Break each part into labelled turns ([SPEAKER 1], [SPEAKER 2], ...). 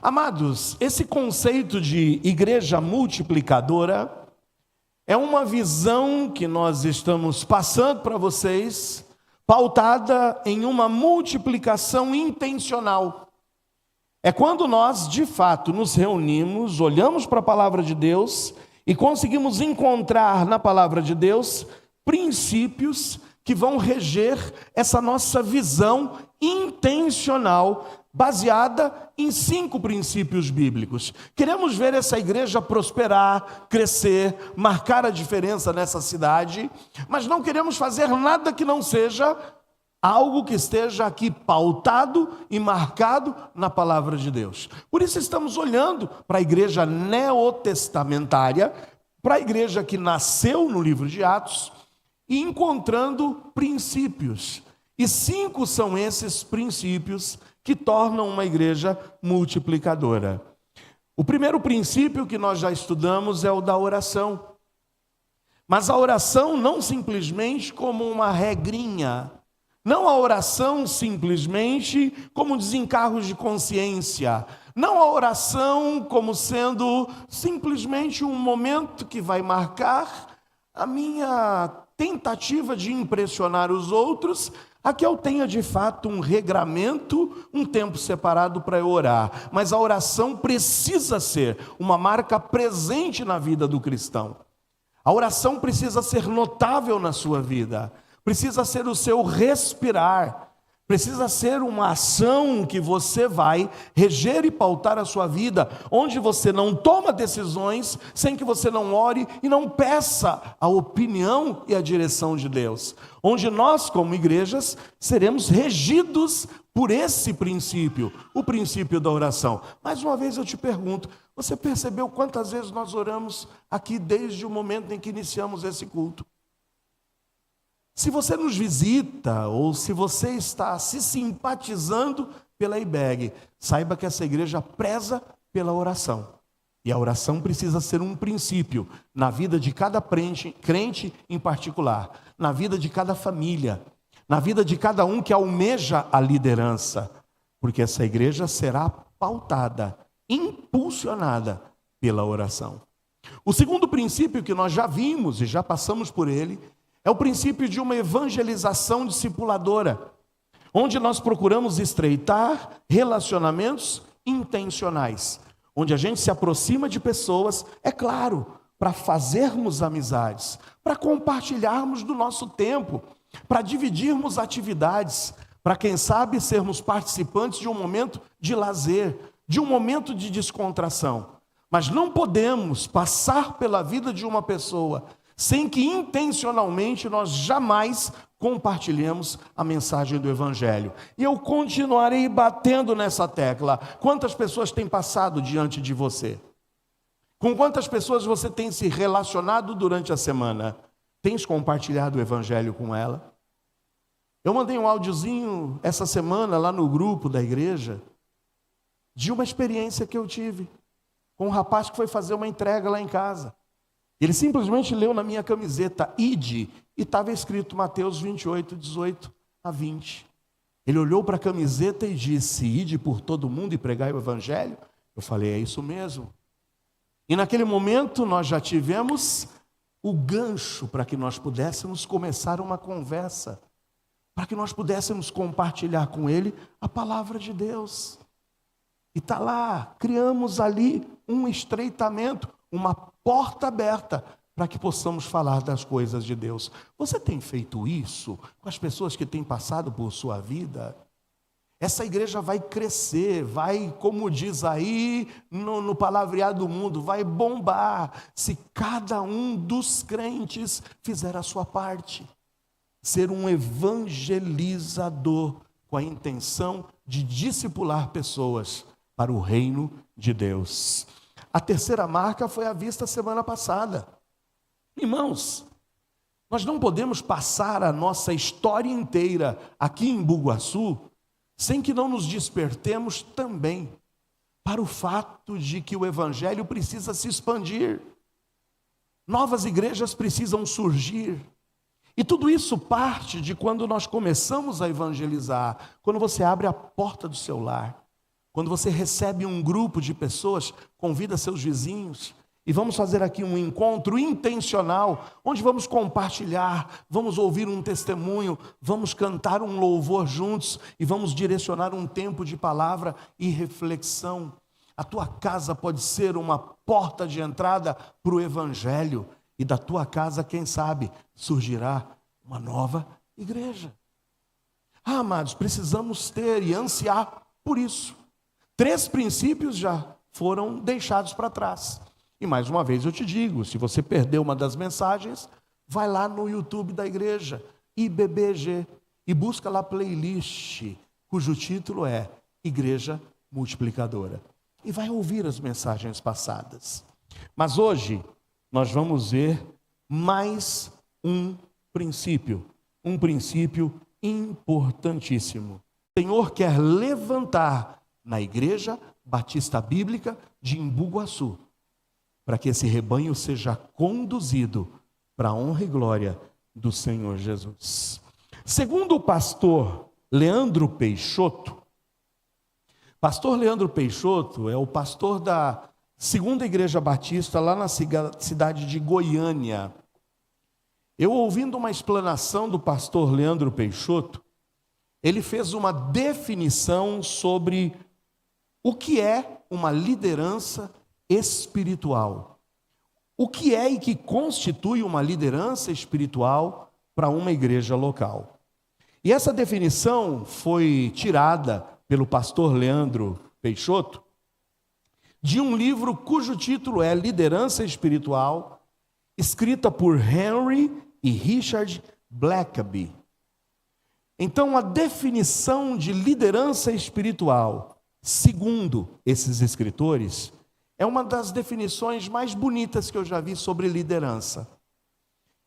[SPEAKER 1] Amados, esse conceito de igreja multiplicadora é uma visão que nós estamos passando para vocês, pautada em uma multiplicação intencional. É quando nós, de fato, nos reunimos, olhamos para a palavra de Deus e conseguimos encontrar na palavra de Deus princípios que vão reger essa nossa visão intencional, baseada em 5 princípios bíblicos. Queremos ver essa igreja prosperar, crescer, marcar a diferença nessa cidade, mas não queremos fazer nada que não seja algo que esteja aqui pautado e marcado na palavra de Deus. Por isso estamos olhando para a igreja neotestamentária, para a igreja que nasceu no livro de Atos, e encontrando princípios. E 5 são esses princípios que tornam uma igreja multiplicadora. O primeiro princípio que nós já estudamos é o da oração. Mas a oração não simplesmente como uma regrinha, não a oração simplesmente como desencargos de consciência, não a oração como sendo simplesmente um momento que vai marcar a minha tentativa de impressionar os outros, a que eu tenha de fato um regramento, um tempo separado para eu orar. Mas a oração precisa ser uma marca presente na vida do cristão. A oração precisa ser notável na sua vida, precisa ser o seu respirar, precisa ser uma ação que você vai reger e pautar a sua vida, onde você não toma decisões sem que você não ore e não peça a opinião e a direção de Deus. Onde nós, como igrejas, seremos regidos por esse princípio, o princípio da oração. Mais uma vez eu te pergunto, você percebeu quantas vezes nós oramos aqui desde o momento em que iniciamos esse culto? Se você nos visita, ou se você está se simpatizando pela IBEG, saiba que essa igreja preza pela oração. E a oração precisa ser um princípio na vida de cada crente em particular, na vida de cada família, na vida de cada um que almeja a liderança, porque essa igreja será pautada, impulsionada pela oração. O segundo princípio que nós já vimos e já passamos por ele, é o princípio de uma evangelização discipuladora, onde nós procuramos estreitar relacionamentos intencionais, onde a gente se aproxima de pessoas, é claro, para fazermos amizades, para compartilharmos do nosso tempo, para dividirmos atividades, para quem sabe sermos participantes de um momento de lazer, de um momento de descontração. Mas não podemos passar pela vida de uma pessoa sem que intencionalmente nós jamais compartilhemos a mensagem do Evangelho. E eu continuarei batendo nessa tecla. Quantas pessoas têm passado diante de você? Com quantas pessoas você tem se relacionado durante a semana? Tens compartilhado o Evangelho com ela? Eu mandei um áudiozinho essa semana lá no grupo da igreja, de uma experiência que eu tive com um rapaz que foi fazer uma entrega lá em casa. Ele simplesmente leu na minha camiseta, ide, e estava escrito Mateus 28, 18 a 20. Ele olhou para a camiseta e disse, ide por todo mundo e pregai o Evangelho. Eu falei, é isso mesmo. E naquele momento nós já tivemos o gancho para que nós pudéssemos começar uma conversa, para que nós pudéssemos compartilhar com ele a palavra de Deus. E está lá, criamos ali um estreitamento, uma porta aberta para que possamos falar das coisas de Deus. Você tem feito isso com as pessoas que têm passado por sua vida? Essa igreja vai crescer, vai, como diz aí no palavreado do mundo, vai bombar, se cada um dos crentes fizer a sua parte. Ser um evangelizador com a intenção de discipular pessoas para o reino de Deus. A terceira marca foi a vista semana passada. Irmãos, nós não podemos passar a nossa história inteira aqui em Bugaçu sem que não nos despertemos também para o fato de que o Evangelho precisa se expandir. Novas igrejas precisam surgir. E tudo isso parte de quando nós começamos a evangelizar, quando você abre a porta do seu lar. Quando você recebe um grupo de pessoas, convida seus vizinhos e vamos fazer aqui um encontro intencional, onde vamos compartilhar, vamos ouvir um testemunho, vamos cantar um louvor juntos e vamos direcionar um tempo de palavra e reflexão. A tua casa pode ser uma porta de entrada para o Evangelho e da tua casa, quem sabe, surgirá uma nova igreja. Amados, precisamos ter e ansiar por isso. 3 princípios já foram deixados para trás. E mais uma vez eu te digo, se você perdeu uma das mensagens, vai lá no YouTube da igreja, IBBG, e busca lá a playlist, cujo título é Igreja Multiplicadora. E vai ouvir as mensagens passadas. Mas hoje nós vamos ver mais um princípio importantíssimo. O Senhor quer levantar na Igreja Batista Bíblica de Embu-Guaçu, para que esse rebanho seja conduzido para a honra e glória do Senhor Jesus. Segundo o pastor Leandro Peixoto é o pastor da Segunda Igreja Batista, lá na cidade de Goiânia. Eu ouvindo uma explanação do pastor Leandro Peixoto, ele fez uma definição sobre o que é uma liderança espiritual. O que é e que constitui uma liderança espiritual para uma igreja local. E essa definição foi tirada pelo pastor Leandro Peixoto de um livro cujo título é Liderança Espiritual, escrita por Henry e Richard Blackaby. Então, a definição de liderança espiritual, segundo esses escritores, é uma das definições mais bonitas que eu já vi sobre liderança.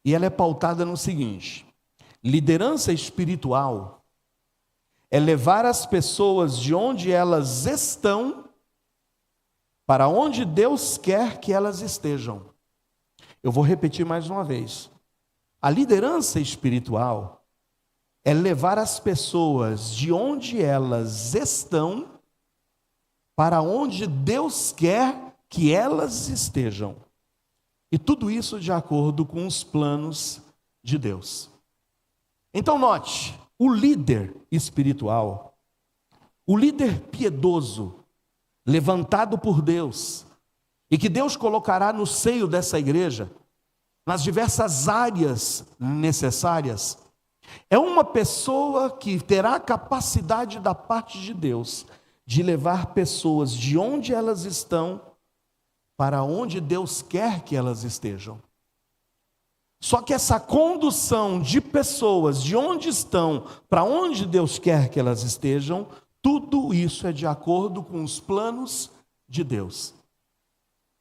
[SPEAKER 1] E ela é pautada no seguinte: liderança espiritual é levar as pessoas de onde elas estão para onde Deus quer que elas estejam. Eu vou repetir mais uma vez. A liderança espiritual é levar as pessoas de onde elas estão para onde Deus quer que elas estejam. E tudo isso de acordo com os planos de Deus. Então note, o líder espiritual, o líder piedoso, levantado por Deus, e que Deus colocará no seio dessa igreja, nas diversas áreas necessárias, é uma pessoa que terá capacidade da parte de Deus de levar pessoas de onde elas estão para onde Deus quer que elas estejam. Só que essa condução de pessoas de onde estão para onde Deus quer que elas estejam, tudo isso é de acordo com os planos de Deus,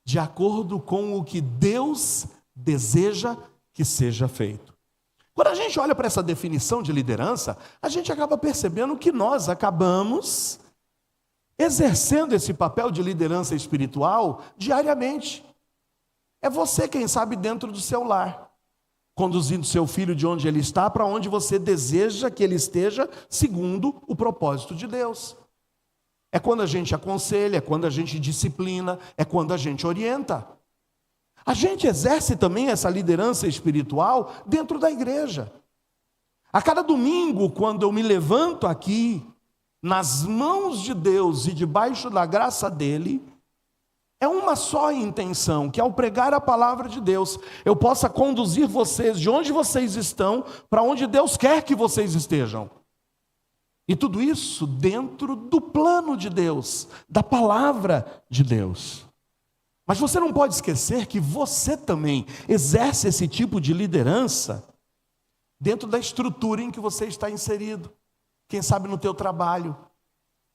[SPEAKER 1] de acordo com o que Deus deseja que seja feito. Quando a gente olha para essa definição de liderança, a gente acaba percebendo que nós acabamos exercendo esse papel de liderança espiritual diariamente. É você, quem sabe, dentro do seu lar, conduzindo seu filho de onde ele está para onde você deseja que ele esteja, segundo o propósito de Deus. É quando a gente aconselha, é quando a gente disciplina, é quando a gente orienta. A gente exerce também essa liderança espiritual dentro da igreja. A cada domingo, quando eu me levanto aqui, nas mãos de Deus e debaixo da graça dele, é uma só intenção, que ao pregar a palavra de Deus, eu possa conduzir vocês de onde vocês estão, para onde Deus quer que vocês estejam. E tudo isso dentro do plano de Deus, da palavra de Deus. Mas você não pode esquecer que você também exerce esse tipo de liderança dentro da estrutura em que você está inserido. Quem sabe no teu trabalho,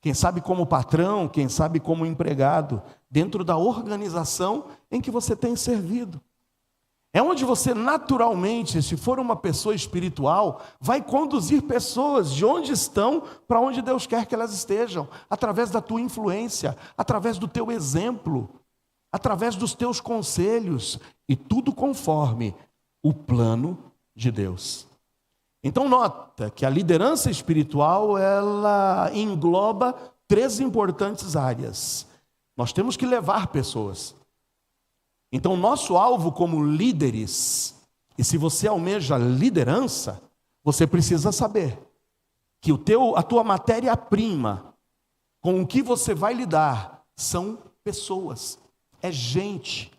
[SPEAKER 1] quem sabe como patrão, quem sabe como empregado, dentro da organização em que você tem servido. É onde você naturalmente, se for uma pessoa espiritual, vai conduzir pessoas de onde estão para onde Deus quer que elas estejam, através da tua influência, através do teu exemplo, através dos teus conselhos, e tudo conforme o plano de Deus. Então nota que a liderança espiritual, ela engloba 3 importantes áreas. Nós temos que levar pessoas. Então, nosso alvo como líderes, e se você almeja liderança, você precisa saber que a tua matéria-prima, com o que você vai lidar, são pessoas, é gente.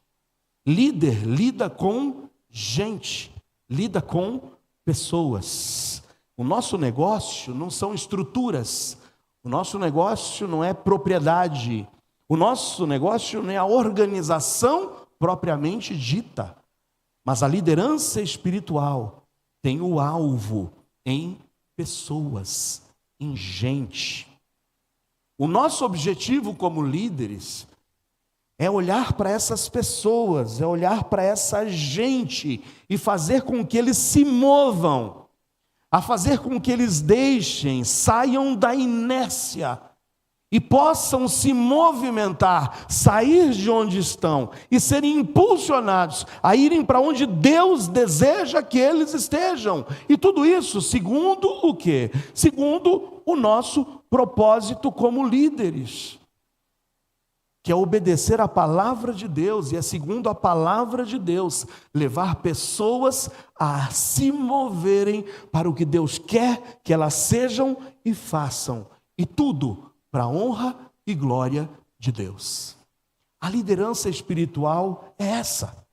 [SPEAKER 1] Líder lida com gente, lida com pessoas. O nosso negócio não são estruturas, o nosso negócio não é propriedade, o nosso negócio não é a organização propriamente dita, mas a liderança espiritual tem o alvo em pessoas, em gente. O nosso objetivo como líderes é olhar para essas pessoas, é olhar para essa gente e fazer com que eles se movam, a fazer com que eles saiam da inércia e possam se movimentar, sair de onde estão e serem impulsionados a irem para onde Deus deseja que eles estejam. E tudo isso segundo o quê? Segundo o nosso propósito como líderes, que é obedecer a palavra de Deus, e é segundo a palavra de Deus, levar pessoas a se moverem para o que Deus quer que elas sejam e façam, e tudo para a honra e glória de Deus. A liderança espiritual é essa,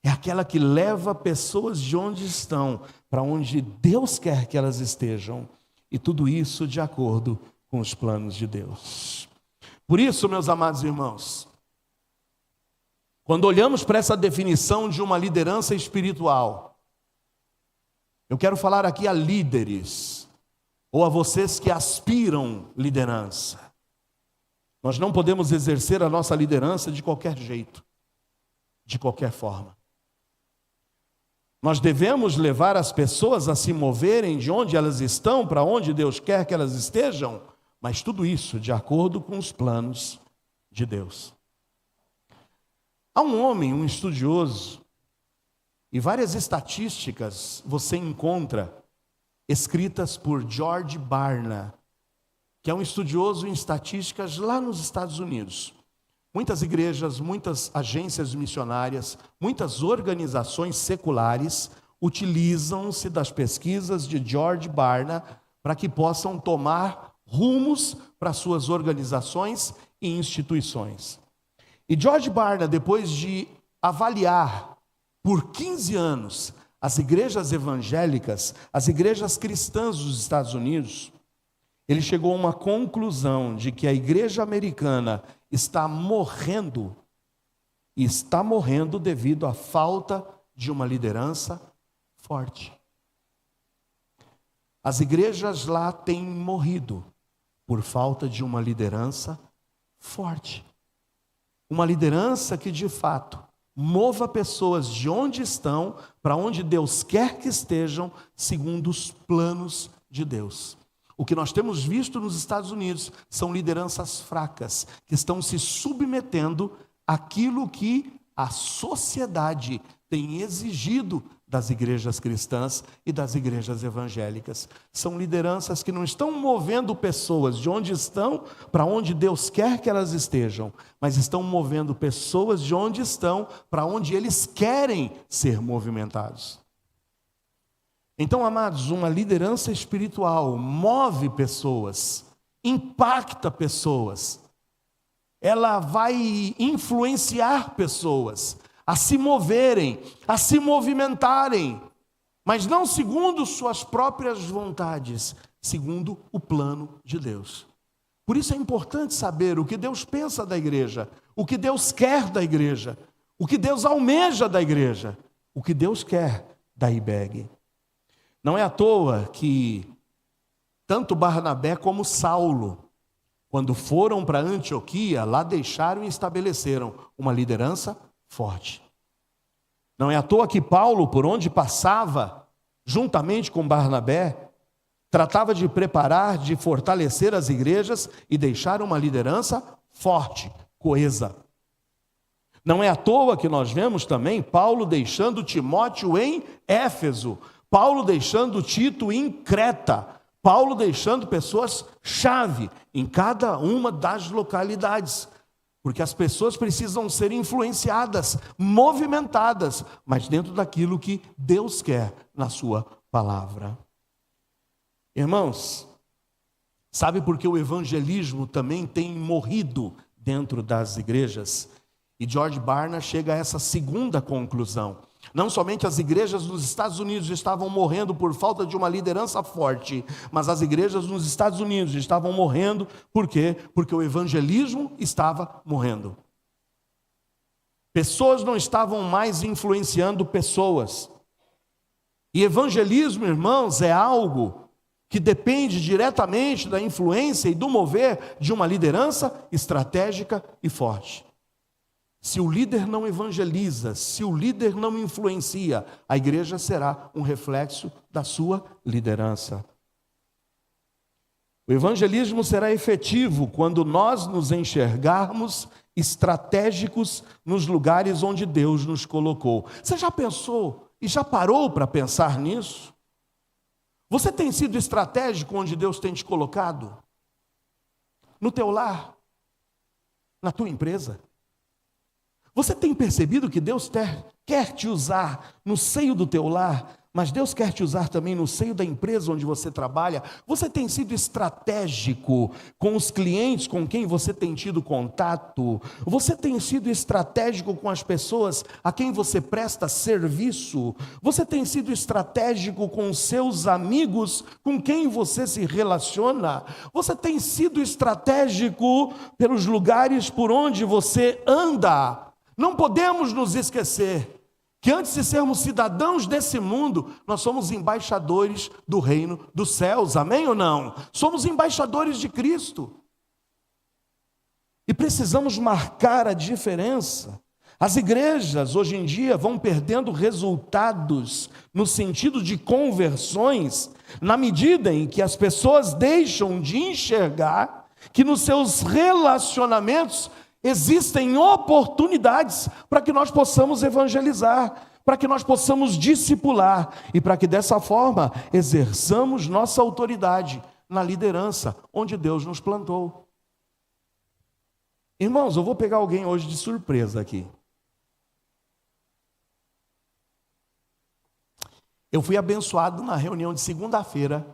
[SPEAKER 1] é aquela que leva pessoas de onde estão, para onde Deus quer que elas estejam, e tudo isso de acordo com os planos de Deus. Por isso, meus amados irmãos, quando olhamos para essa definição de uma liderança espiritual, eu quero falar aqui a líderes, ou a vocês que aspiram liderança. Nós não podemos exercer a nossa liderança de qualquer jeito, de qualquer forma. Nós devemos levar as pessoas a se moverem de onde elas estão, para onde Deus quer que elas estejam, mas tudo isso de acordo com os planos de Deus. Há um homem, um estudioso, e várias estatísticas você encontra escritas por George Barna, que é um estudioso em estatísticas lá nos Estados Unidos. Muitas igrejas, muitas agências missionárias, muitas organizações seculares utilizam-se das pesquisas de George Barna para que possam tomar rumos para suas organizações e instituições. E George Barna, depois de avaliar por 15 anos as igrejas evangélicas, as igrejas cristãs dos Estados Unidos, ele chegou a uma conclusão de que a igreja americana está morrendo, e está morrendo devido à falta de uma liderança forte. As igrejas lá têm morrido por falta de uma liderança forte. Uma liderança que de fato mova pessoas de onde estão para onde Deus quer que estejam, segundo os planos de Deus. O que nós temos visto nos Estados Unidos são lideranças fracas, que estão se submetendo àquilo que a sociedade tem exigido das igrejas cristãs e das igrejas evangélicas. São lideranças que não estão movendo pessoas de onde estão para onde Deus quer que elas estejam, mas estão movendo pessoas de onde estão para onde eles querem ser movimentados. Então, amados, uma liderança espiritual move pessoas, impacta pessoas, ela vai influenciar pessoas a se moverem, a se movimentarem, mas não segundo suas próprias vontades, segundo o plano de Deus. Por isso é importante saber o que Deus pensa da igreja, o que Deus quer da igreja, o que Deus almeja da igreja, o que Deus quer da IBEG. Não é à toa que tanto Barnabé como Saulo, quando foram para Antioquia, lá deixaram e estabeleceram uma liderança forte. Não é à toa que Paulo, por onde passava, juntamente com Barnabé, tratava de preparar, de fortalecer as igrejas e deixar uma liderança forte, coesa. Não é à toa que nós vemos também Paulo deixando Timóteo em Éfeso, Paulo deixando Tito em Creta, Paulo deixando pessoas-chave em cada uma das localidades, porque as pessoas precisam ser influenciadas, movimentadas, mas dentro daquilo que Deus quer na sua palavra. Irmãos, sabe por que o evangelismo também tem morrido dentro das igrejas? E George Barna chega a essa segunda conclusão. Não somente as igrejas nos Estados Unidos estavam morrendo por falta de uma liderança forte, mas as igrejas nos Estados Unidos estavam morrendo, por quê? Porque o evangelismo estava morrendo. Pessoas não estavam mais influenciando pessoas. E evangelismo, irmãos, é algo que depende diretamente da influência e do mover de uma liderança estratégica e forte. Se o líder não evangeliza, se o líder não influencia, a igreja será um reflexo da sua liderança. O evangelismo será efetivo quando nós nos enxergarmos estratégicos nos lugares onde Deus nos colocou. Você já pensou e já parou para pensar nisso? Você tem sido estratégico onde Deus tem te colocado? No teu lar? Na tua empresa? Você tem percebido que Deus quer te usar no seio do teu lar, mas Deus quer te usar também no seio da empresa onde você trabalha? Você tem sido estratégico com os clientes com quem você tem tido contato? Você tem sido estratégico com as pessoas a quem você presta serviço? Você tem sido estratégico com os seus amigos com quem você se relaciona? Você tem sido estratégico pelos lugares por onde você anda? Não podemos nos esquecer que antes de sermos cidadãos desse mundo, nós somos embaixadores do reino dos céus, amém ou não? Somos embaixadores de Cristo. E precisamos marcar a diferença. As igrejas hoje em dia vão perdendo resultados no sentido de conversões, na medida em que as pessoas deixam de enxergar que nos seus relacionamentos existem oportunidades para que nós possamos evangelizar, para que nós possamos discipular e para que dessa forma exerçamos nossa autoridade na liderança onde Deus nos plantou. Irmãos, eu vou pegar alguém hoje de surpresa aqui. Eu fui abençoado na reunião de segunda-feira,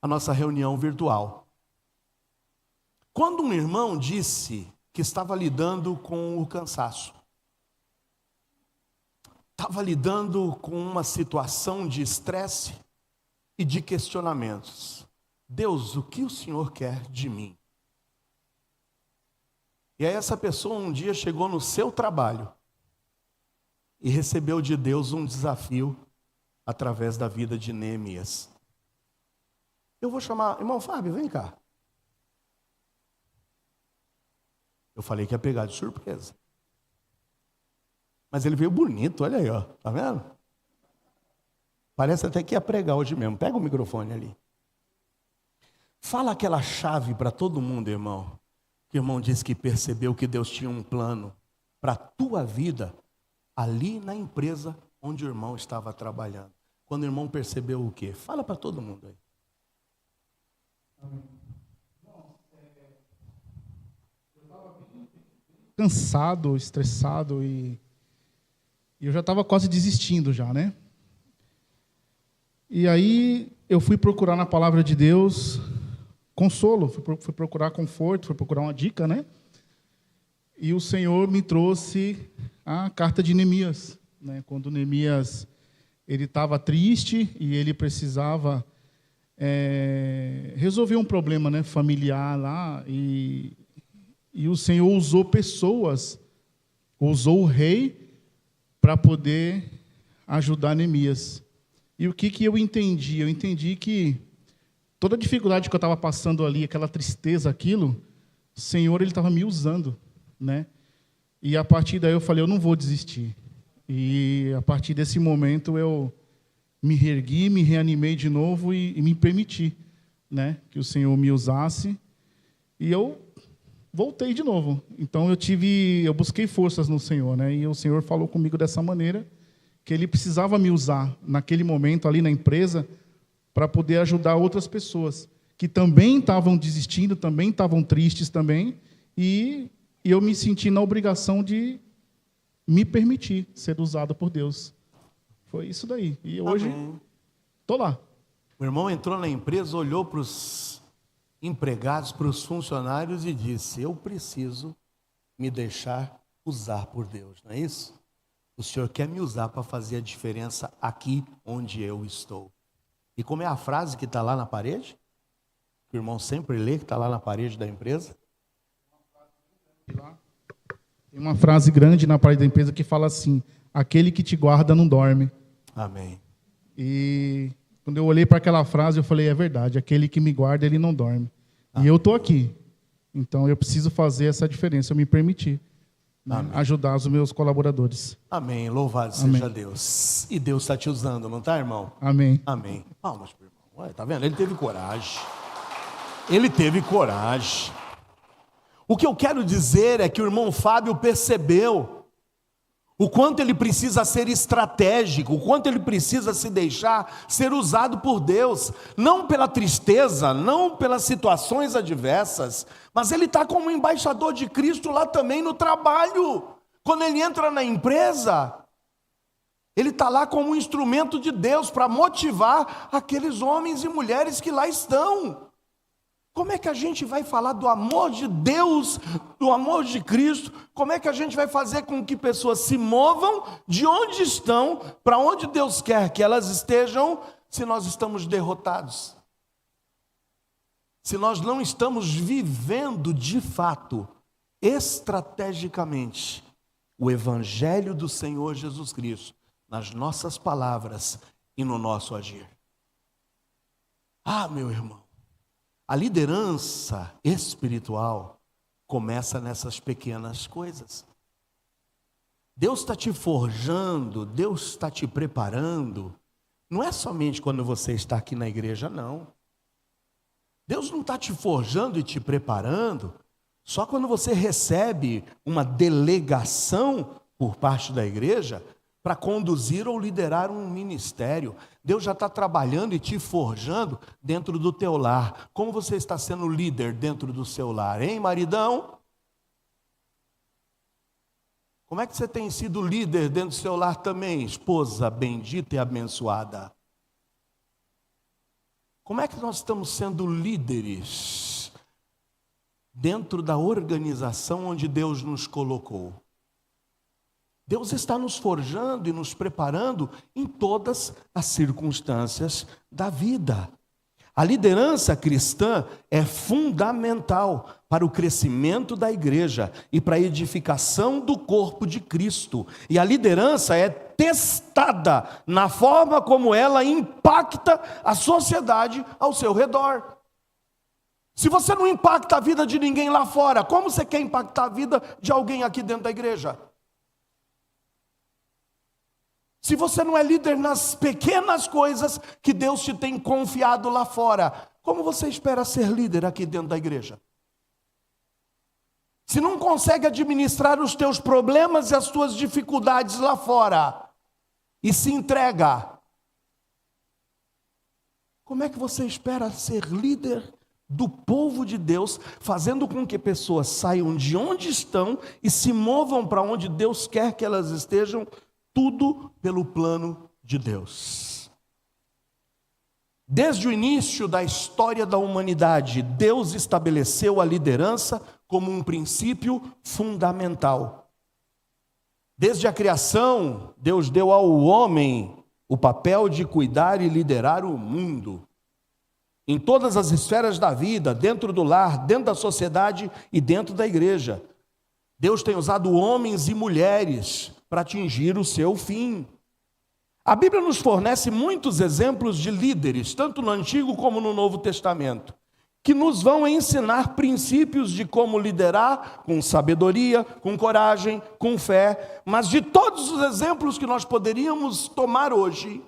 [SPEAKER 1] a nossa reunião virtual. Quando um irmão disse que estava lidando com o cansaço, estava lidando com uma situação de estresse e de questionamentos. Deus, o que o Senhor quer de mim? E aí essa pessoa um dia chegou no seu trabalho e recebeu de Deus um desafio através da vida de Neemias. Eu vou chamar, irmão Fábio, vem cá. Eu falei que ia pegar de surpresa. Mas ele veio bonito, olha aí, ó. Tá vendo? Parece até que ia pregar hoje mesmo. Pega o microfone ali. Fala aquela chave para todo mundo, irmão. Que o irmão disse que percebeu que Deus tinha um plano para a tua vida ali na empresa onde o irmão estava trabalhando. Quando o irmão percebeu o quê? Fala para todo mundo aí.
[SPEAKER 2] Cansado, estressado e eu já estava quase desistindo já, né? E aí eu fui procurar na palavra de Deus consolo, fui procurar conforto, fui procurar uma dica, né? E o Senhor me trouxe a carta de Neemias, né? Quando Neemias ele estava triste e ele precisava resolver um problema, né, familiar lá e o Senhor usou pessoas, usou o rei para poder ajudar Neemias. E o que eu entendi? Eu entendi que toda a dificuldade que eu estava passando ali, aquela tristeza, aquilo, o Senhor ele estava me usando, né? E a partir daí eu falei, eu não vou desistir. E a partir desse momento eu me reergui, me reanimei de novo e me permiti, né, que o Senhor me usasse. E eu voltei de novo. Então eu busquei forças no Senhor, né? E o Senhor falou comigo dessa maneira, que Ele precisava me usar naquele momento ali na empresa para poder ajudar outras pessoas que também estavam desistindo, também estavam tristes também, e eu me senti na obrigação de me permitir ser usado por Deus. Foi isso daí. E hoje estou lá.
[SPEAKER 1] O irmão entrou na empresa, olhou para os empregados, para os funcionários e disse: eu preciso me deixar usar por Deus, não é isso? O Senhor quer me usar para fazer a diferença aqui onde eu estou. E como é a frase que está lá na parede? Que o irmão sempre lê, que está lá na parede da empresa?
[SPEAKER 2] Tem uma frase grande na parede da empresa que fala assim: aquele que te guarda não dorme.
[SPEAKER 1] Amém.
[SPEAKER 2] E quando eu olhei para aquela frase, eu falei: é verdade, aquele que me guarda, ele não dorme. E eu estou aqui. Então eu preciso fazer essa diferença, eu me permitir, né, ajudar os meus colaboradores.
[SPEAKER 1] Amém. Louvado seja Deus. E Deus está te usando, não está, irmão?
[SPEAKER 2] Amém.
[SPEAKER 1] Amém. Palmas para o irmão. Olha, tá vendo? Ele teve coragem. Ele teve coragem. O que eu quero dizer é que o irmão Fábio percebeu o quanto ele precisa ser estratégico, o quanto ele precisa se deixar ser usado por Deus, não pela tristeza, não pelas situações adversas, mas ele está como embaixador de Cristo lá também no trabalho. Quando ele entra na empresa, ele está lá como um instrumento de Deus para motivar aqueles homens e mulheres que lá estão. Como é que a gente vai falar do amor de Deus, do amor de Cristo? Como é que a gente vai fazer com que pessoas se movam de onde estão, para onde Deus quer que elas estejam, se nós estamos derrotados? Se nós não estamos vivendo de fato, estrategicamente, o Evangelho do Senhor Jesus Cristo, nas nossas palavras e no nosso agir. Ah, meu irmão, a liderança espiritual começa nessas pequenas coisas. Deus está te forjando, Deus está te preparando. Não é somente quando você está aqui na igreja, não. Deus não está te forjando e te preparando só quando você recebe uma delegação por parte da igreja para conduzir ou liderar um ministério. Deus já está trabalhando e te forjando dentro do teu lar. Como você está sendo líder dentro do seu lar, hein, maridão? Como é que você tem sido líder dentro do seu lar também, esposa bendita e abençoada? Como é que nós estamos sendo líderes dentro da organização onde Deus nos colocou? Deus está nos forjando e nos preparando em todas as circunstâncias da vida. A liderança cristã é fundamental para o crescimento da igreja e para a edificação do corpo de Cristo. E a liderança é testada na forma como ela impacta a sociedade ao seu redor. Se você não impacta a vida de ninguém lá fora, como você quer impactar a vida de alguém aqui dentro da igreja? Se você não é líder nas pequenas coisas que Deus te tem confiado lá fora, como você espera ser líder aqui dentro da igreja? Se não consegue administrar os teus problemas e as tuas dificuldades lá fora, e se entrega, como é que você espera ser líder do povo de Deus, fazendo com que pessoas saiam de onde estão e se movam para onde Deus quer que elas estejam, tudo pelo plano de Deus? Desde o início da história da humanidade, Deus estabeleceu a liderança como um princípio fundamental. Desde a criação, Deus deu ao homem o papel de cuidar e liderar o mundo. Em todas as esferas da vida, dentro do lar, dentro da sociedade e dentro da igreja. Deus tem usado homens e mulheres para atingir o seu fim. A Bíblia nos fornece muitos exemplos de líderes, tanto no Antigo como no Novo Testamento, que nos vão ensinar princípios de como liderar com sabedoria, com coragem, com fé. Mas de todos os exemplos que nós poderíamos tomar hoje,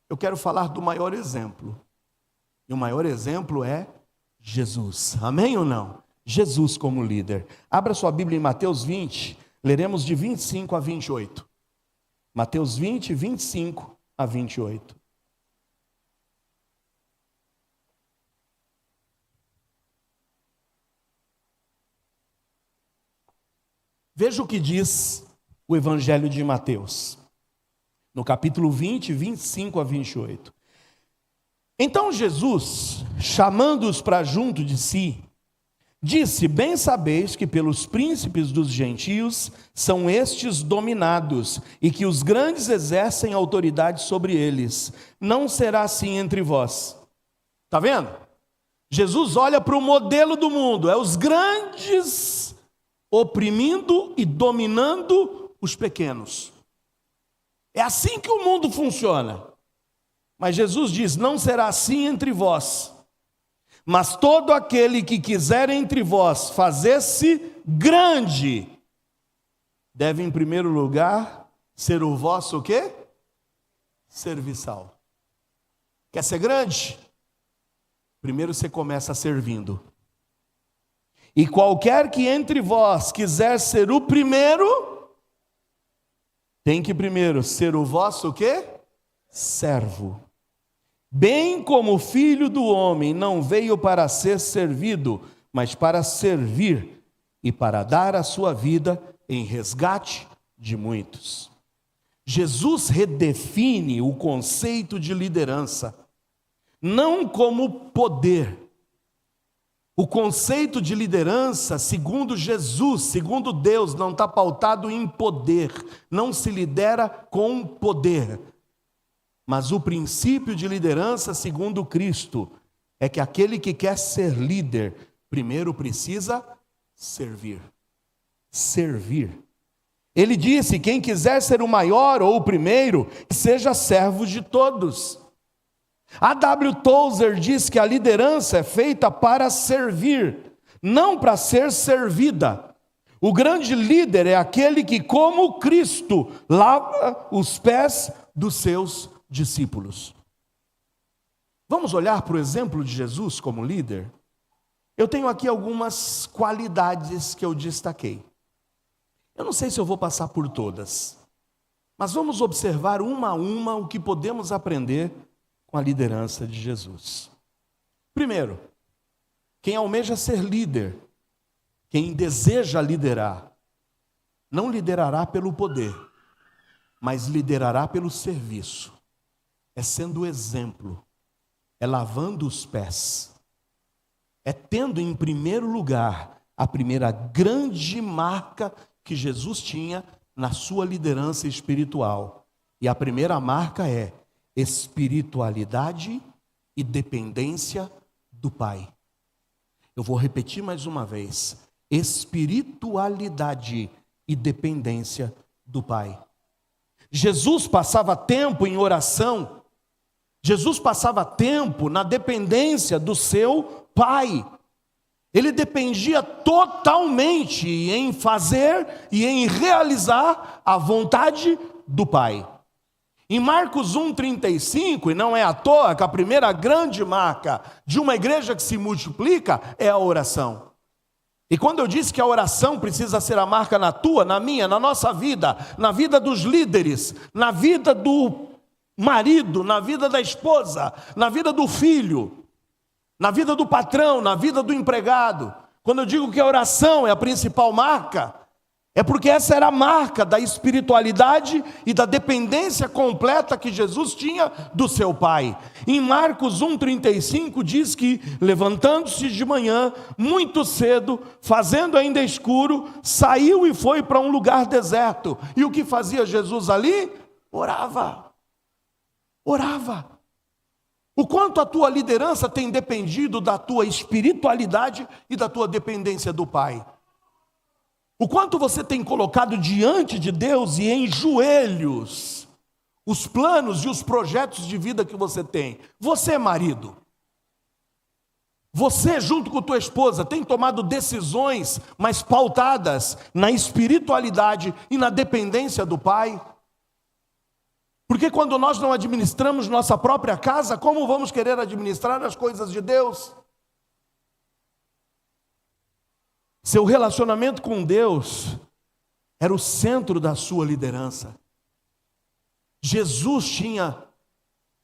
[SPEAKER 1] eu quero falar do maior exemplo. E o maior exemplo é Jesus. Amém ou não? Jesus como líder. Abra sua Bíblia em Mateus 20, leremos de 25 a 28. Mateus 20, 25 a 28. Veja o que diz o Evangelho de Mateus, no capítulo 20, 25 a 28. Então Jesus, chamando-os para junto de si, disse: bem sabeis que pelos príncipes dos gentios são estes dominados, e que os grandes exercem autoridade sobre eles. Não será assim entre vós. Está vendo? Jesus olha para o modelo do mundo, é os grandes oprimindo e dominando os pequenos. É assim que o mundo funciona. Mas Jesus diz: não será assim entre vós. Mas todo aquele que quiser entre vós fazer-se grande, deve em primeiro lugar ser o vosso o quê? Serviçal. Quer ser grande? Primeiro você começa servindo. E qualquer que entre vós quiser ser o primeiro, tem que primeiro ser o vosso o quê? Servo. Bem como o Filho do Homem não veio para ser servido, mas para servir e para dar a sua vida em resgate de muitos. Jesus redefine o conceito de liderança, não como poder. O conceito de liderança, segundo Jesus, segundo Deus, não está pautado em poder, não se lidera com poder. Mas o princípio de liderança, segundo Cristo, é que aquele que quer ser líder, primeiro precisa servir. Servir. Ele disse: quem quiser ser o maior ou o primeiro, seja servo de todos. A W. Tozer diz que a liderança é feita para servir, não para ser servida. O grande líder é aquele que, como Cristo, lava os pés dos seus discípulos. Vamos olhar para o exemplo de Jesus como líder? Eu tenho aqui algumas qualidades que eu destaquei. Eu não sei se eu vou passar por todas, mas vamos observar uma a uma o que podemos aprender com a liderança de Jesus. Primeiro, quem almeja ser líder, quem deseja liderar, não liderará pelo poder, mas liderará pelo serviço. É sendo exemplo, é lavando os pés, é tendo em primeiro lugar a primeira grande marca que Jesus tinha na sua liderança espiritual. E a primeira marca é espiritualidade e dependência do Pai. Eu vou repetir mais uma vez: espiritualidade e dependência do Pai. Jesus passava tempo em oração, Jesus passava tempo na dependência do seu Pai. Ele dependia totalmente em fazer e em realizar a vontade do Pai. Em Marcos 1,35, e não é à toa que a primeira grande marca de uma igreja que se multiplica é a oração. E quando eu disse que a oração precisa ser a marca na tua, na minha, na nossa vida, na vida dos líderes, na vida do marido, na vida da esposa, na vida do filho, na vida do patrão, na vida do empregado. Quando eu digo que a oração é a principal marca, é porque essa era a marca da espiritualidade e da dependência completa que Jesus tinha do seu Pai. Em Marcos 1,35 diz que, levantando-se de manhã, muito cedo, fazendo ainda escuro, saiu e foi para um lugar deserto. E o que fazia Jesus ali? Orava. Orava. O quanto a tua liderança tem dependido da tua espiritualidade e da tua dependência do Pai. O quanto você tem colocado diante de Deus e em joelhos os planos e os projetos de vida que você tem. Você, marido, você junto com tua esposa tem tomado decisões mais pautadas na espiritualidade e na dependência do Pai? Porque quando nós não administramos nossa própria casa, como vamos querer administrar as coisas de Deus? Seu relacionamento com Deus era o centro da sua liderança. Jesus tinha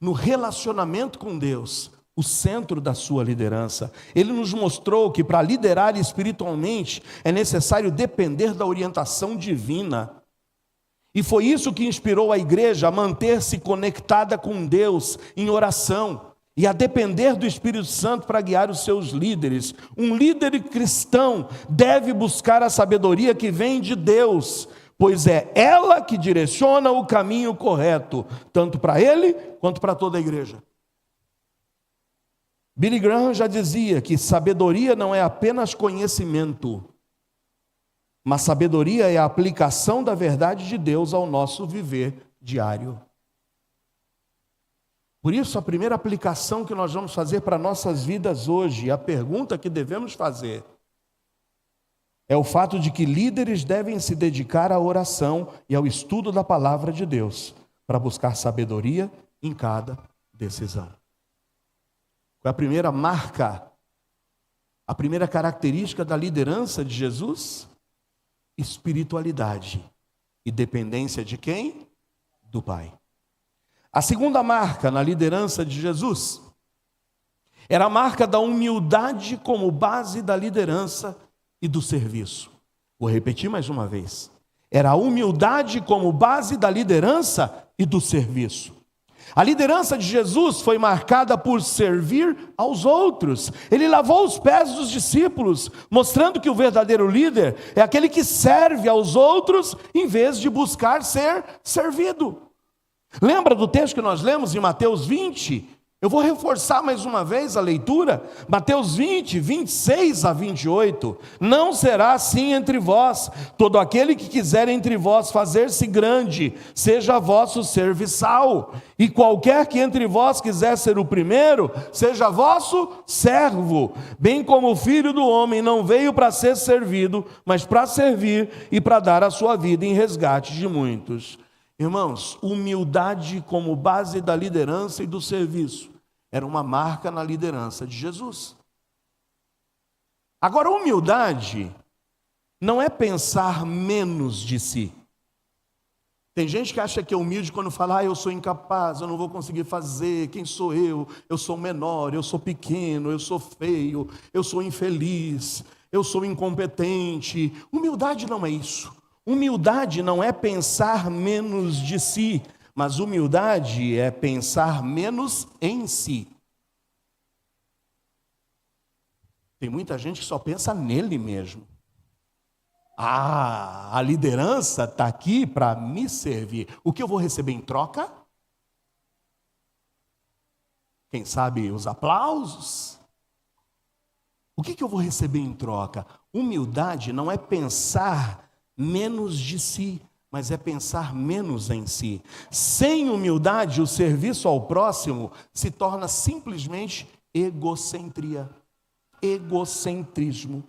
[SPEAKER 1] no relacionamento com Deus o centro da sua liderança. Ele nos mostrou que para liderar espiritualmente é necessário depender da orientação divina. E foi isso que inspirou a igreja a manter-se conectada com Deus em oração e a depender do Espírito Santo para guiar os seus líderes. Um líder cristão deve buscar a sabedoria que vem de Deus, pois é ela que direciona o caminho correto, tanto para ele quanto para toda a igreja. Billy Graham já dizia que sabedoria não é apenas conhecimento, mas sabedoria é a aplicação da verdade de Deus ao nosso viver diário. Por isso, a primeira aplicação que nós vamos fazer para nossas vidas hoje, a pergunta que devemos fazer, é o fato de que líderes devem se dedicar à oração e ao estudo da palavra de Deus, para buscar sabedoria em cada decisão. Qual é a primeira marca, a primeira característica da liderança de Jesus? Espiritualidade. E dependência de quem? Do Pai. A segunda marca na liderança de Jesus era a marca da humildade como base da liderança e do serviço. Vou repetir mais uma vez. Era a humildade como base da liderança e do serviço. A liderança de Jesus foi marcada por servir aos outros. Ele lavou os pés dos discípulos, mostrando que o verdadeiro líder é aquele que serve aos outros em vez de buscar ser servido. Lembra do texto que nós lemos em Mateus 20? Eu vou reforçar mais uma vez a leitura. Mateus 20, 26 a 28. Não será assim entre vós. Todo aquele que quiser entre vós fazer-se grande, seja vosso serviçal. E qualquer que entre vós quiser ser o primeiro, seja vosso servo. Bem como o Filho do Homem não veio para ser servido, mas para servir e para dar a sua vida em resgate de muitos. Irmãos, humildade como base da liderança e do serviço era uma marca na liderança de Jesus. Agora, humildade não é pensar menos de si. Tem gente que acha que é humilde quando fala, eu sou incapaz, eu não vou conseguir fazer, quem sou eu sou menor, eu sou pequeno, eu sou feio, eu sou infeliz, eu sou incompetente. Humildade não é isso. Humildade não é pensar menos de si, mas humildade é pensar menos em si. Tem muita gente que só pensa nele mesmo. A liderança está aqui para me servir. O que eu vou receber em troca? Quem sabe os aplausos? O que eu vou receber em troca? Humildade não é pensar menos de si, mas é pensar menos em si. Sem humildade, o serviço ao próximo se torna simplesmente egocentria, egocentrismo.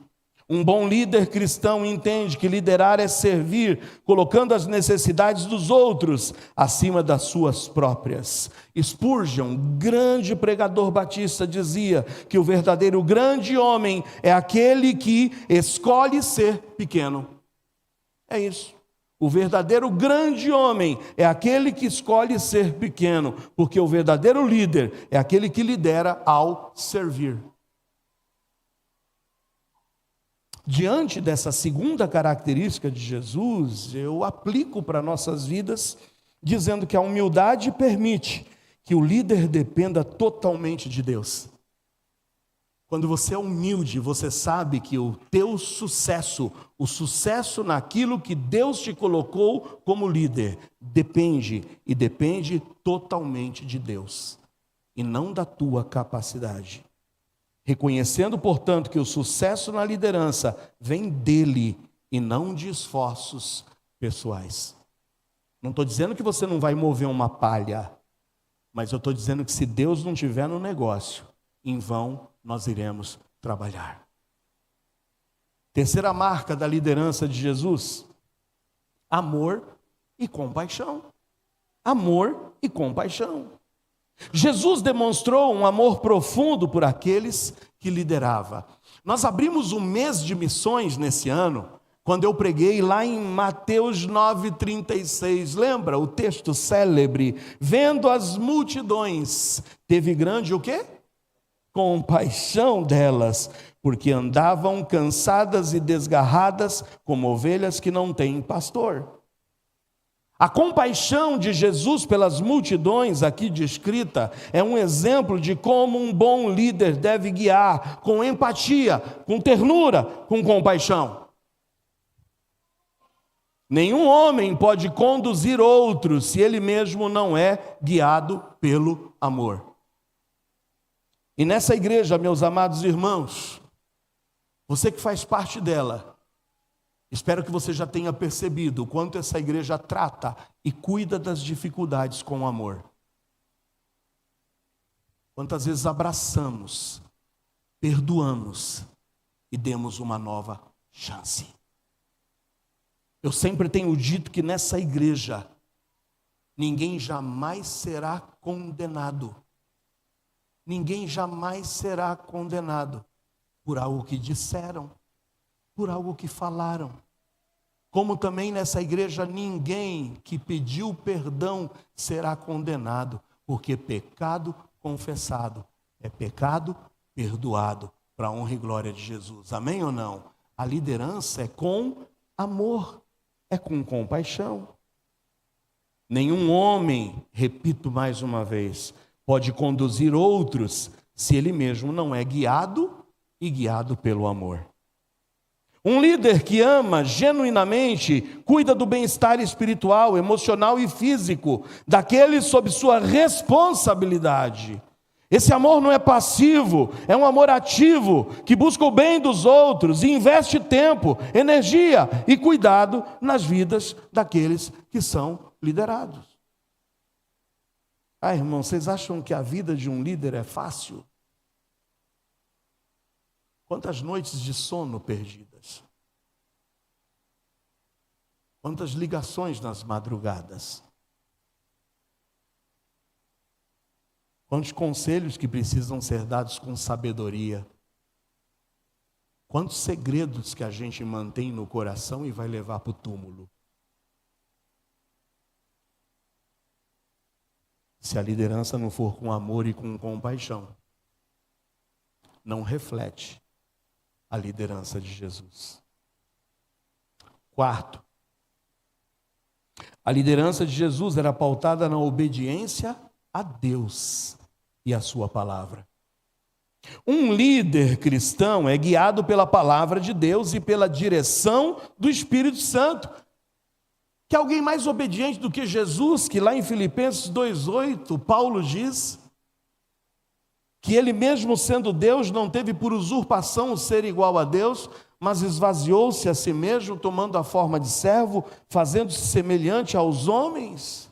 [SPEAKER 1] Um bom líder cristão entende que liderar é servir, colocando as necessidades dos outros acima das suas próprias. Spurgeon, grande pregador batista, dizia que o verdadeiro grande homem é aquele que escolhe ser pequeno. É isso. O verdadeiro grande homem é aquele que escolhe ser pequeno, porque o verdadeiro líder é aquele que lidera ao servir. Diante dessa segunda característica de Jesus, eu aplico para nossas vidas, dizendo que a humildade permite que o líder dependa totalmente de Deus. Quando você é humilde, você sabe que o teu sucesso, o sucesso naquilo que Deus te colocou como líder, depende totalmente de Deus, e não da tua capacidade. Reconhecendo, portanto, que o sucesso na liderança vem dele e não de esforços pessoais. Não estou dizendo que você não vai mover uma palha, mas eu estou dizendo que se Deus não estiver no negócio, em vão nós iremos trabalhar. Terceira marca da liderança de Jesus: amor e compaixão. Amor e compaixão. Jesus demonstrou um amor profundo por aqueles que liderava. Nós abrimos um mês de missões nesse ano, quando eu preguei lá em Mateus 9,36, lembra o texto célebre? Vendo as multidões, teve grande o quê? compaixão delas, porque andavam cansadas e desgarradas, como ovelhas que não têm pastor. A compaixão de Jesus pelas multidões, aqui descrita, é um exemplo de como um bom líder deve guiar com empatia, com ternura, com compaixão. Nenhum homem pode conduzir outro se ele mesmo não é guiado pelo amor. E nessa igreja, meus amados irmãos, você que faz parte dela, espero que você já tenha percebido o quanto essa igreja trata e cuida das dificuldades com amor. Quantas vezes abraçamos, perdoamos e demos uma nova chance. Eu sempre tenho dito que nessa igreja, ninguém jamais será condenado. Ninguém jamais será condenado por algo que disseram, por algo que falaram. Como também nessa igreja, ninguém que pediu perdão será condenado, porque pecado confessado é pecado perdoado, para a honra e glória de Jesus. Amém ou não? A liderança é com amor, é com compaixão. Nenhum homem, repito mais uma vez, pode conduzir outros se ele mesmo não é guiado e guiado pelo amor. Um líder que ama genuinamente, cuida do bem-estar espiritual, emocional e físico daqueles sob sua responsabilidade. Esse amor não é passivo, é um amor ativo, que busca o bem dos outros e investe tempo, energia e cuidado nas vidas daqueles que são liderados. Irmão, vocês acham que a vida de um líder é fácil? Quantas noites de sono perdidas? Quantas ligações nas madrugadas? Quantos conselhos que precisam ser dados com sabedoria? Quantos segredos que a gente mantém no coração e vai levar para o túmulo? Se a liderança não for com amor e com compaixão, não reflete a liderança de Jesus. Quarto, a liderança de Jesus era pautada na obediência a Deus e a sua palavra. Um líder cristão é guiado pela palavra de Deus e pela direção do Espírito Santo. Que alguém mais obediente do que Jesus, que lá em Filipenses 2,8, Paulo diz que ele mesmo sendo Deus não teve por usurpação o ser igual a Deus, mas esvaziou-se a si mesmo, tomando a forma de servo, fazendo-se semelhante aos homens,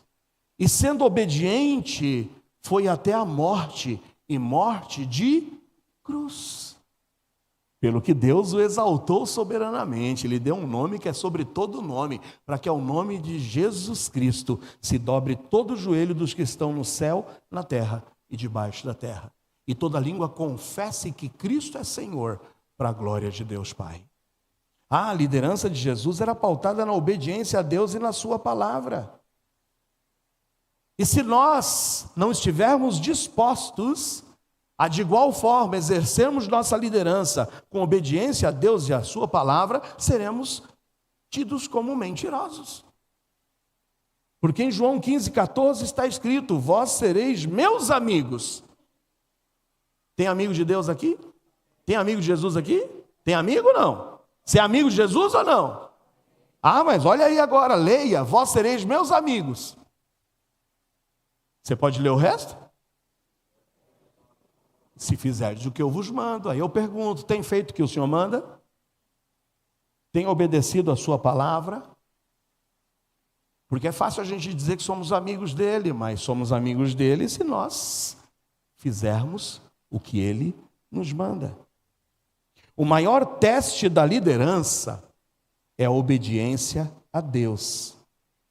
[SPEAKER 1] e sendo obediente, foi até a morte, e morte de cruz. Pelo que Deus o exaltou soberanamente, Ele deu um nome que é sobre todo nome, para que ao nome de Jesus Cristo se dobre todo o joelho dos que estão no céu, na terra e debaixo da terra. E toda língua confesse que Cristo é Senhor, para a glória de Deus Pai. A liderança de Jesus era pautada na obediência a Deus e na sua palavra. E se nós não estivermos dispostos a de igual forma exercermos nossa liderança com obediência a Deus e a sua palavra, seremos tidos como mentirosos. Porque em João 15,14 está escrito: vós sereis meus amigos. Tem amigo de Deus aqui? Tem amigo de Jesus aqui? Tem amigo ou não? Você é amigo de Jesus ou não? Ah, mas olha aí agora, leia: vós sereis meus amigos. Você pode ler o resto? Se fizerdes o que eu vos mando. Aí eu pergunto: tem feito o que o Senhor manda? Tem obedecido a sua palavra? Porque é fácil a gente dizer que somos amigos dele, mas somos amigos dele se nós fizermos o que ele nos manda. O maior teste da liderança é a obediência a Deus.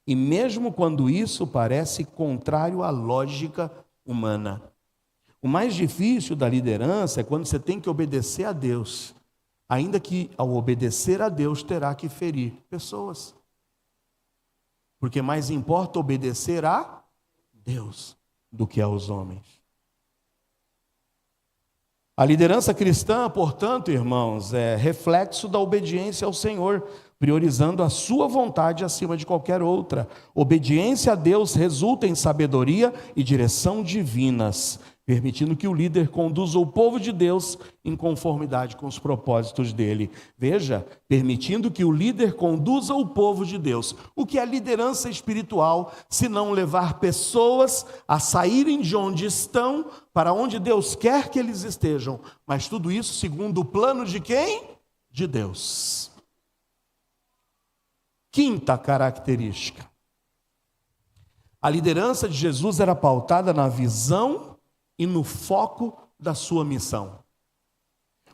[SPEAKER 1] E mesmo quando isso parece contrário à lógica humana. O mais difícil da liderança é quando você tem que obedecer a Deus, ainda que ao obedecer a Deus terá que ferir pessoas. Porque mais importa obedecer a Deus do que aos homens. A liderança cristã, portanto, irmãos, é reflexo da obediência ao Senhor, priorizando a sua vontade acima de qualquer outra. Obediência a Deus resulta em sabedoria e direção divinas, permitindo que o líder conduza o povo de Deus em conformidade com os propósitos dele. Veja, permitindo que o líder conduza o povo de Deus. O que é liderança espiritual, se não levar pessoas a saírem de onde estão, para onde Deus quer que eles estejam, mas tudo isso segundo o plano de quem? De Deus. Quinta característica. A liderança de Jesus era pautada na visão e no foco da sua missão.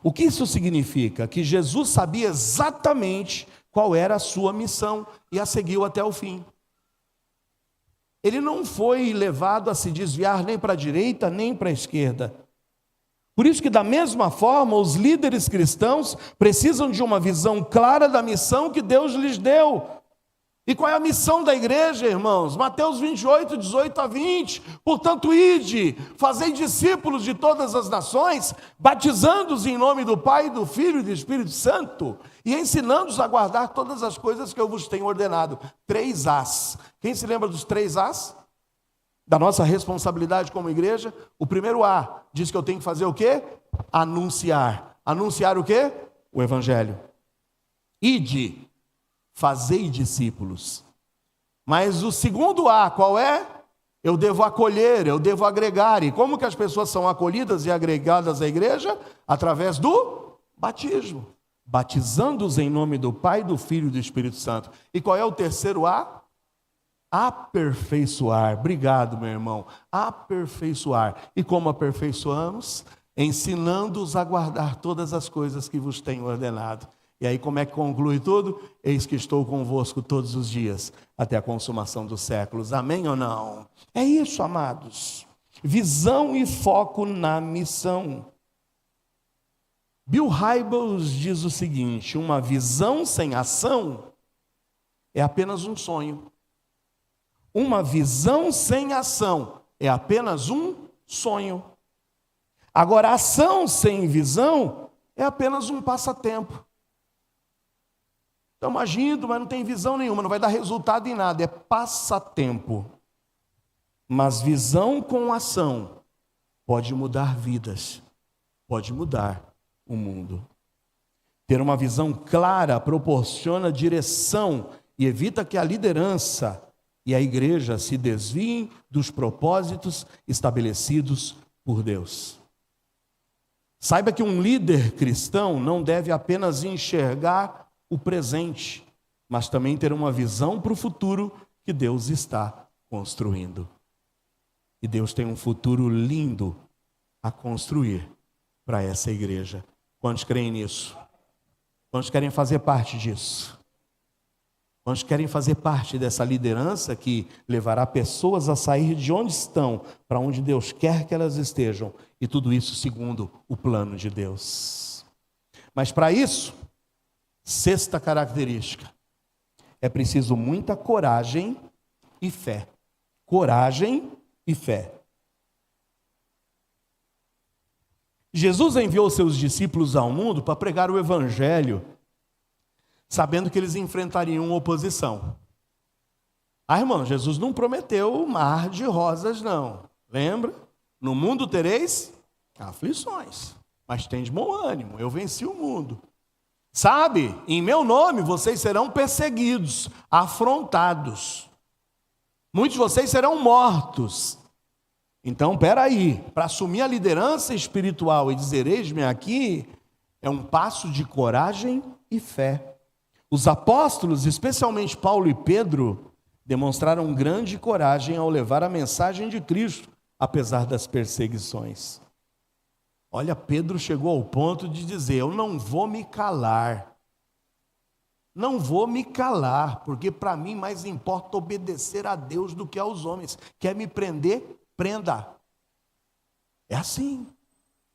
[SPEAKER 1] O que isso significa? Que Jesus sabia exatamente qual era a sua missão e a seguiu até o fim. Ele não foi levado a se desviar nem para a direita nem para a esquerda. Por isso que da mesma forma os líderes cristãos precisam de uma visão clara da missão que Deus lhes deu. E qual é a missão da igreja, irmãos? Mateus 28, 18 a 20. Portanto, ide, fazei discípulos de todas as nações, batizando-os em nome do Pai, do Filho e do Espírito Santo, e ensinando-os a guardar todas as coisas que eu vos tenho ordenado. 3 As. Quem se lembra dos 3 As? Da nossa responsabilidade como igreja? O primeiro A diz que eu tenho que fazer o quê? Anunciar. Anunciar o quê? O Evangelho. Ide. Fazei discípulos. Mas o segundo A, qual é? Eu devo acolher, eu devo agregar. E como que as pessoas são acolhidas e agregadas à igreja? Através do batismo. Batizando-os em nome do Pai, do Filho e do Espírito Santo. E qual é o terceiro A? Aperfeiçoar. Obrigado, meu irmão. Aperfeiçoar. E como aperfeiçoamos? Ensinando-os a guardar todas as coisas que vos tenho ordenado. E aí como é que conclui tudo? Eis que estou convosco todos os dias, até a consumação dos séculos. Amém ou não? É isso, amados. Visão e foco na missão. Bill Hybels diz o seguinte: uma visão sem ação é apenas um sonho. Uma visão sem ação é apenas um sonho. Agora, ação sem visão é apenas um passatempo. Estamos agindo, mas não tem visão nenhuma, não vai dar resultado em nada, é passatempo. Mas visão com ação pode mudar vidas, pode mudar o mundo. Ter uma visão clara proporciona direção e evita que a liderança e a igreja se desviem dos propósitos estabelecidos por Deus. Saiba que um líder cristão não deve apenas enxergar o presente, mas também ter uma visão para o futuro que Deus está construindo. E Deus tem um futuro lindo a construir para essa igreja. Quantos creem nisso? Quantos querem fazer parte disso? Quantos querem fazer parte dessa liderança que levará pessoas a sair de onde estão, para onde Deus quer que elas estejam, e tudo isso segundo o plano de Deus. Mas para isso, sexta característica, é preciso muita coragem e fé. Coragem e fé. Jesus enviou seus discípulos ao mundo para pregar o Evangelho, sabendo que eles enfrentariam oposição. Irmão, Jesus não prometeu mar de rosas, não. Lembra? No mundo tereis aflições, mas tem de bom ânimo, eu venci o mundo. Sabe, em meu nome vocês serão perseguidos, afrontados. Muitos de vocês serão mortos. Então, peraí, para assumir a liderança espiritual e dizer, eis-me aqui, é um passo de coragem e fé. Os apóstolos, especialmente Paulo e Pedro, demonstraram grande coragem ao levar a mensagem de Cristo, apesar das perseguições. Olha, Pedro chegou ao ponto de dizer, eu não vou me calar. Não vou me calar, porque para mim mais importa obedecer a Deus do que aos homens. Quer me prender? Prenda. É assim.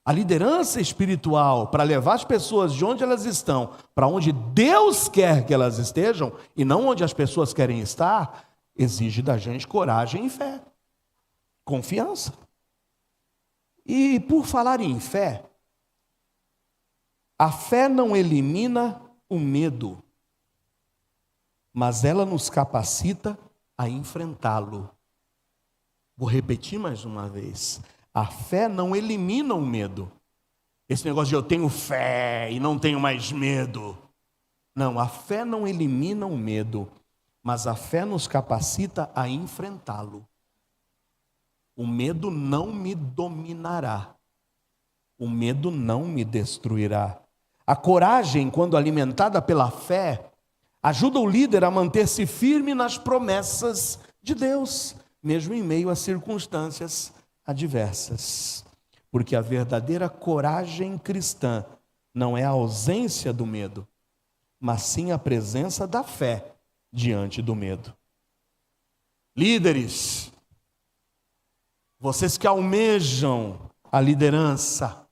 [SPEAKER 1] A liderança espiritual, para levar as pessoas de onde elas estão, para onde Deus quer que elas estejam, e não onde as pessoas querem estar, exige da gente coragem e fé. Confiança. E por falar em fé, A fé não elimina o medo, mas ela nos capacita a enfrentá-lo. Vou repetir mais uma vez. A fé não elimina o medo. Esse negócio de eu tenho fé e não tenho mais medo. Não, a fé não elimina o medo, mas a fé nos capacita a enfrentá-lo. O medo não me dominará. O medo não me destruirá. A coragem, quando alimentada pela fé, ajuda o líder a manter-se firme nas promessas de Deus, mesmo em meio a circunstâncias adversas. Porque a verdadeira coragem cristã não é a ausência do medo, mas sim a presença da fé diante do medo. Líderes, vocês que almejam a liderança,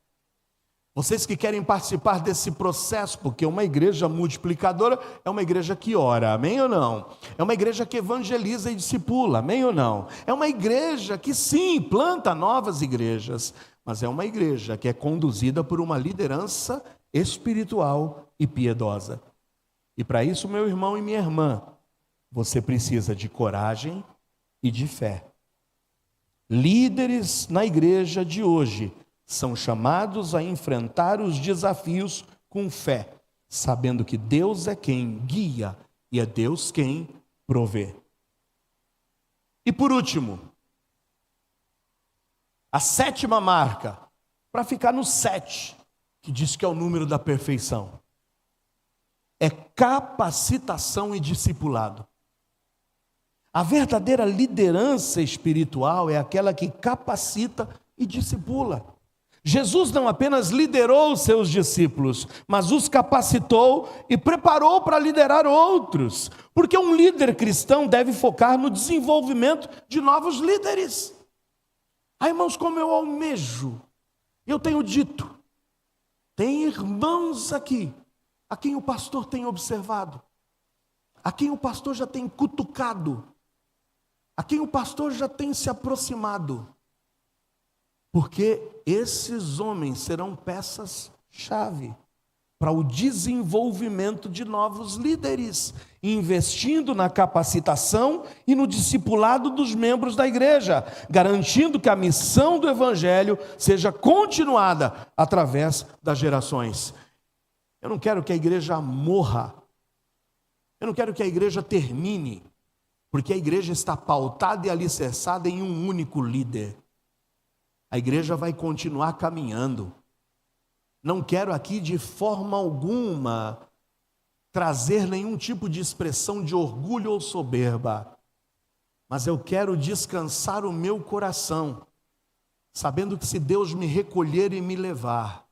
[SPEAKER 1] vocês que querem participar desse processo, porque uma igreja multiplicadora é uma igreja que ora, amém ou não? É uma igreja que evangeliza e discipula, amém ou não? É uma igreja que sim, planta novas igrejas, mas é uma igreja que é conduzida por uma liderança espiritual e piedosa. E para isso, meu irmão e minha irmã, você precisa de coragem e de fé. Líderes na igreja de hoje são chamados a enfrentar os desafios com fé, sabendo que Deus é quem guia e é Deus quem provê. E por último, a 7ª marca, para ficar no 7, que diz que é o número da perfeição, é capacitação e discipulado. A verdadeira liderança espiritual é aquela que capacita e discipula. Jesus não apenas liderou os seus discípulos, mas os capacitou e preparou para liderar outros. Porque um líder cristão deve focar no desenvolvimento de novos líderes. Ah, irmãos, como eu almejo, eu tenho dito, tem irmãos aqui, a quem o pastor tem observado, a quem o pastor já tem cutucado, a quem o pastor já tem se aproximado, porque esses homens serão peças-chave para o desenvolvimento de novos líderes, investindo na capacitação e no discipulado dos membros da igreja, garantindo que a missão do evangelho seja continuada através das gerações. Eu não quero que a igreja morra, eu não quero que a igreja termine, porque a igreja está pautada e alicerçada em um único líder. A igreja vai continuar caminhando. Não quero aqui de forma alguma trazer nenhum tipo de expressão de orgulho ou soberba, mas eu quero descansar o meu coração, sabendo que se Deus me recolher e me levar,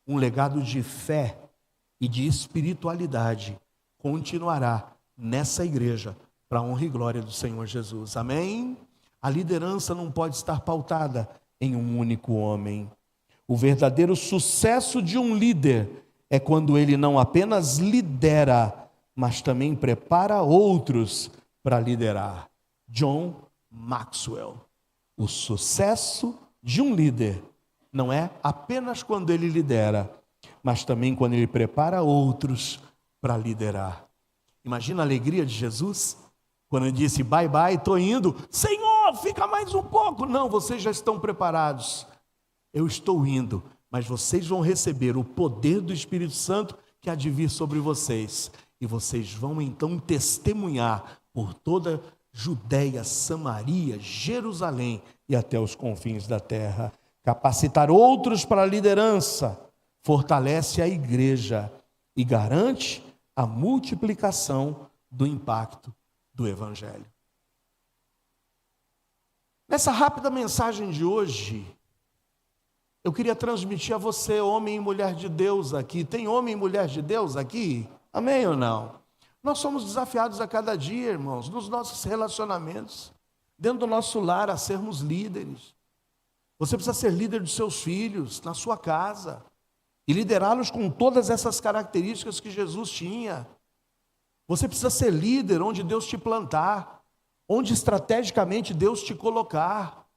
[SPEAKER 1] um legado de fé e de espiritualidade continuará nessa igreja, para a honra e glória do Senhor Jesus. Amém? A liderança não pode estar pautada em um único homem. O verdadeiro sucesso de um líder é quando ele não apenas lidera, mas também prepara outros para liderar. John Maxwell. O sucesso de um líder não é apenas quando ele lidera, mas também quando ele prepara outros para liderar. Imagina a alegria de Jesus, quando ele disse, bye bye, estou indo. Senhor, fica mais um pouco. Não, vocês já estão preparados. Eu estou indo, mas vocês vão receber o poder do Espírito Santo que há de vir sobre vocês. E vocês vão então testemunhar por toda Judeia, Samaria, Jerusalém e até os confins da terra. Capacitar outros para a liderança fortalece a igreja e garante a multiplicação do impacto do Evangelho. Nessa rápida mensagem de hoje, eu queria transmitir a você, homem e mulher de Deus aqui. Tem homem e mulher de Deus aqui? Amém ou não? Nós somos desafiados a cada dia, irmãos, nos nossos relacionamentos, dentro do nosso lar, a sermos líderes. Você precisa ser líder dos seus filhos, na sua casa, e liderá-los com todas essas características que Jesus tinha. Você precisa ser líder onde Deus te plantar, onde estrategicamente Deus te colocar.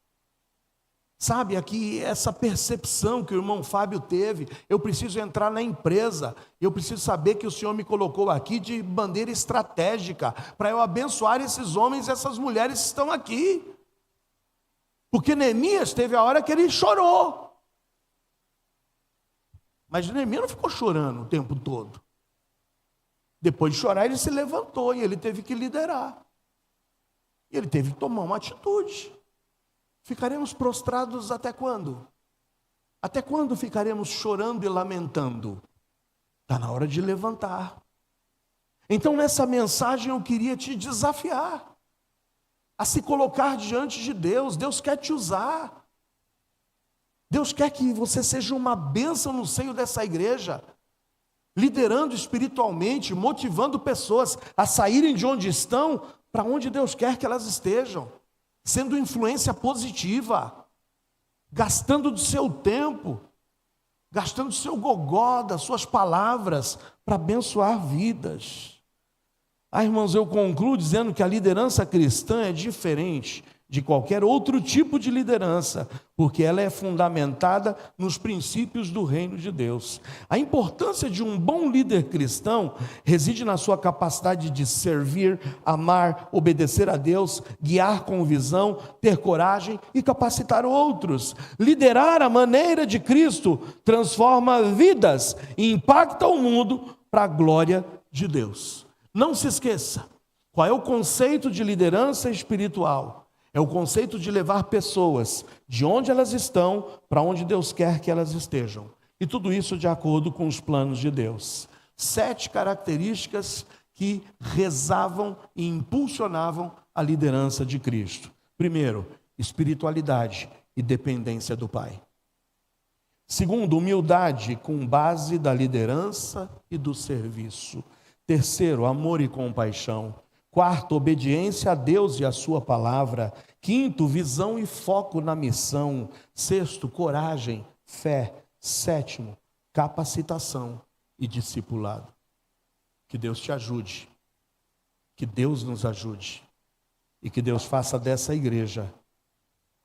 [SPEAKER 1] Sabe, aqui essa percepção que o irmão Fábio teve, eu preciso entrar na empresa, eu preciso saber que o Senhor me colocou aqui de bandeira estratégica, para eu abençoar esses homens e essas mulheres que estão aqui. Porque Neemias teve a hora que ele chorou. Mas Neemias não ficou chorando o tempo todo. Depois de chorar, ele se levantou e ele teve que liderar. E ele teve que tomar uma atitude. Ficaremos prostrados até quando? Até quando ficaremos chorando e lamentando? Está na hora de levantar. Então, nessa mensagem, eu queria te desafiar a se colocar diante de Deus. Deus quer te usar. Deus quer que você seja uma bênção no seio dessa igreja, liderando espiritualmente, motivando pessoas a saírem de onde estão para onde Deus quer que elas estejam. Sendo influência positiva, gastando do seu tempo, gastando do seu gogó, das suas palavras, para abençoar vidas. Irmãos, eu concluo dizendo que a liderança cristã é diferente de qualquer outro tipo de liderança, porque ela é fundamentada nos princípios do reino de Deus. A importância de um bom líder cristão reside na sua capacidade de servir, amar, obedecer a Deus, guiar com visão, ter coragem e capacitar outros. Liderar a maneira de Cristo transforma vidas e impacta o mundo para a glória de Deus. Não se esqueça, qual é o conceito de liderança espiritual? É o conceito de levar pessoas de onde elas estão para onde Deus quer que elas estejam. E tudo isso de acordo com os planos de Deus. 7 características que rezavam e impulsionavam a liderança de Cristo. Primeiro, espiritualidade e dependência do Pai. Segundo, humildade com base da liderança e do serviço. Terceiro, amor e compaixão. Quarto, obediência a Deus e a sua palavra. Quinto, visão e foco na missão. Sexto, coragem, fé. Sétimo, capacitação e discipulado. Que Deus te ajude, que Deus nos ajude e que Deus faça dessa igreja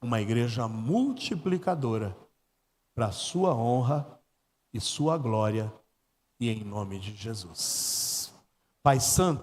[SPEAKER 1] uma igreja multiplicadora para a sua honra e sua glória, e em nome de Jesus. Pai Santo,